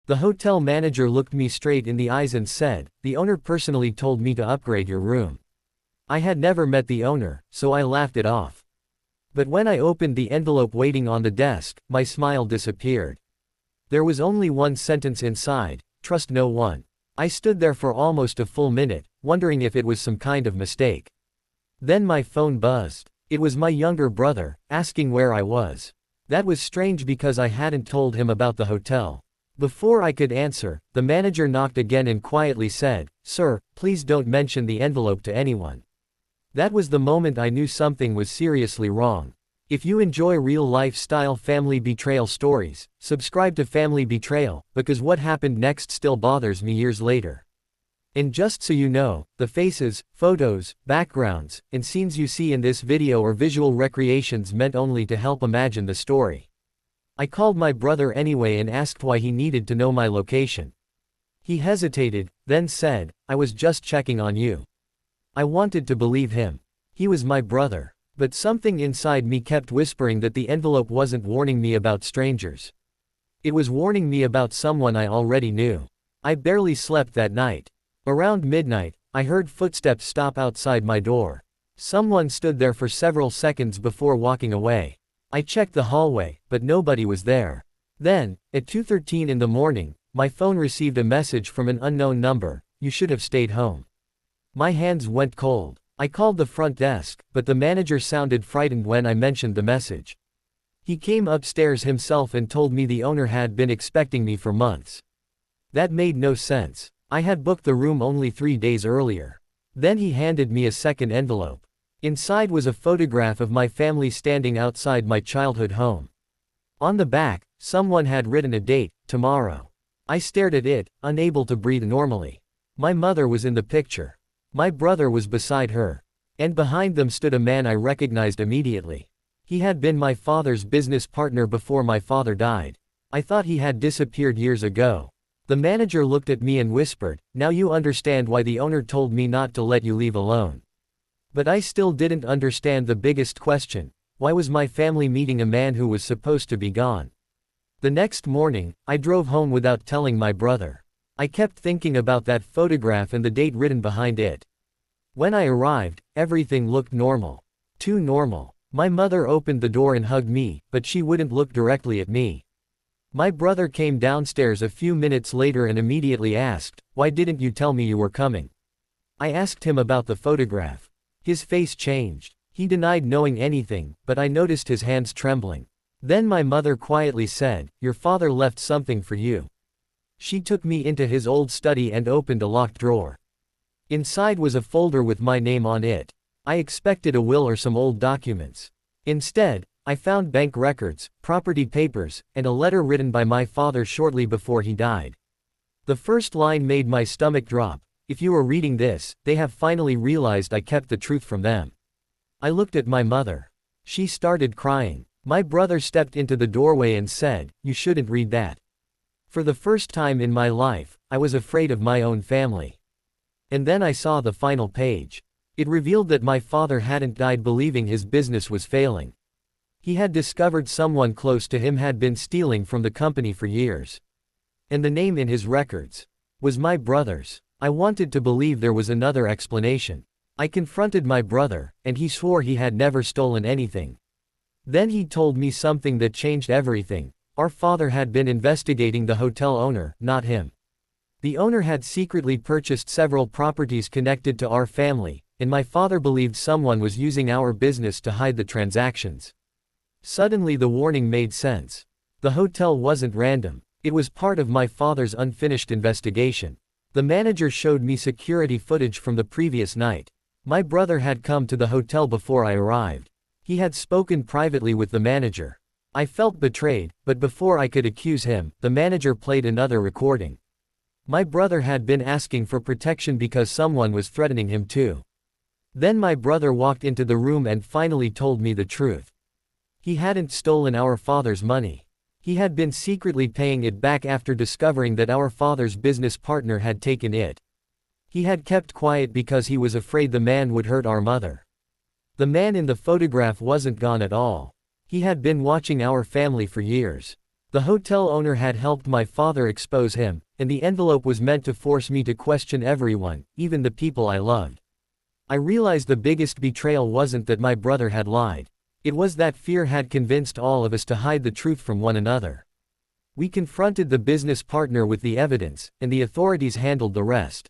The hotel manager looked me straight in the eyes and said, "The owner personally told me to upgrade your room." I had never met the owner, so I laughed it off. But when I opened the envelope waiting on the desk, my smile disappeared. There was only one sentence inside: "Trust no one." I stood there for almost a full minute, wondering if it was some kind of mistake. Then my phone buzzed. It was my younger brother, asking where I was. That was strange because I hadn't told him about the hotel. Before I could answer, the manager knocked again and quietly said, "Sir, please don't mention the envelope to anyone." That was the moment I knew something was seriously wrong. If you enjoy real-life-style family betrayal stories, subscribe to Family Betrayal, because what happened next still bothers me years later. And just so you know, the faces, photos, backgrounds, and scenes you see in this video are visual recreations meant only to help imagine the story. I called my brother anyway and asked why he needed to know my location. He hesitated, then said, "I was just checking on you." I wanted to believe him. He was my brother. But something inside me kept whispering that the envelope wasn't warning me about strangers. It was warning me about someone I already knew. I barely slept that night. Around midnight, I heard footsteps stop outside my door. Someone stood there for several seconds before walking away. I checked the hallway, but nobody was there. Then, at 2:13 in the morning, my phone received a message from an unknown number: "You should have stayed home." My hands went cold. I called the front desk, but the manager sounded frightened when I mentioned the message. He came upstairs himself and told me the owner had been expecting me for months. That made no sense. I had booked the room only 3 days earlier. Then he handed me a second envelope. Inside was a photograph of my family standing outside my childhood home. On the back, someone had written a date: tomorrow. I stared at it, unable to breathe normally. My mother was in the picture. My brother was beside her. And behind them stood a man I recognized immediately. He had been my father's business partner before my father died. I thought he had disappeared years ago. The manager looked at me and whispered, "Now you understand why the owner told me not to let you leave alone." But I still didn't understand the biggest question: why was my family meeting a man who was supposed to be gone? The next morning, I drove home without telling my brother. I kept thinking about that photograph and the date written behind it. When I arrived, everything looked normal. Too normal. My mother opened the door and hugged me, but she wouldn't look directly at me. My brother came downstairs a few minutes later and immediately asked, "Why didn't you tell me you were coming?" I asked him about the photograph. His face changed. He denied knowing anything, but I noticed his hands trembling. Then my mother quietly said, "Your father left something for you." She took me into his old study and opened a locked drawer. Inside was a folder with my name on it. I expected a will or some old documents. Instead, I found bank records, property papers, and a letter written by my father shortly before he died. The first line made my stomach drop: "If you are reading this, they have finally realized I kept the truth from them." I looked at my mother. She started crying. My brother stepped into the doorway and said, "You shouldn't read that." For the first time in my life, I was afraid of my own family. And then I saw the final page. It revealed that my father hadn't died believing his business was failing. He had discovered someone close to him had been stealing from the company for years. And the name in his records was my brother's. I wanted to believe there was another explanation. I confronted my brother, and he swore he had never stolen anything. Then he told me something that changed everything. Our father had been investigating the hotel owner, not him. The owner had secretly purchased several properties connected to our family, and my father believed someone was using our business to hide the transactions. Suddenly the warning made sense. The hotel wasn't random. It was part of my father's unfinished investigation. The manager showed me security footage from the previous night. My brother had come to the hotel before I arrived. He had spoken privately with the manager. I felt betrayed, but before I could accuse him, the manager played another recording. My brother had been asking for protection because someone was threatening him too. Then my brother walked into the room and finally told me the truth. He hadn't stolen our father's money. He had been secretly paying it back after discovering that our father's business partner had taken it. He had kept quiet because he was afraid the man would hurt our mother. The man in the photograph wasn't gone at all. He had been watching our family for years. The hotel owner had helped my father expose him, and the envelope was meant to force me to question everyone, even the people I loved. I realized the biggest betrayal wasn't that my brother had lied. It was that fear had convinced all of us to hide the truth from one another. We confronted the business partner with the evidence, and the authorities handled the rest.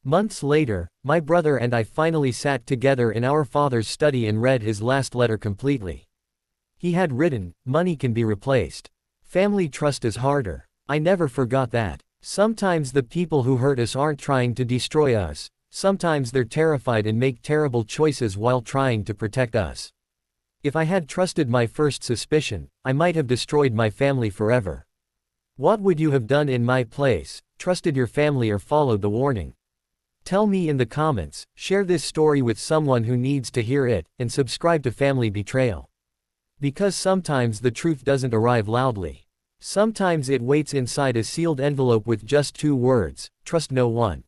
Months later, my brother and I finally sat together in our father's study and read his last letter completely. He had written, "Money can be replaced. Family trust is harder." I never forgot that. Sometimes the people who hurt us aren't trying to destroy us. Sometimes they're terrified and make terrible choices while trying to protect us. If I had trusted my first suspicion, I might have destroyed my family forever. What would you have done in my place? Trusted your family or followed the warning? Tell me in the comments, share this story with someone who needs to hear it, and subscribe to Family Betrayal. Because sometimes the truth doesn't arrive loudly. Sometimes it waits inside a sealed envelope with just 2 words, trust no one.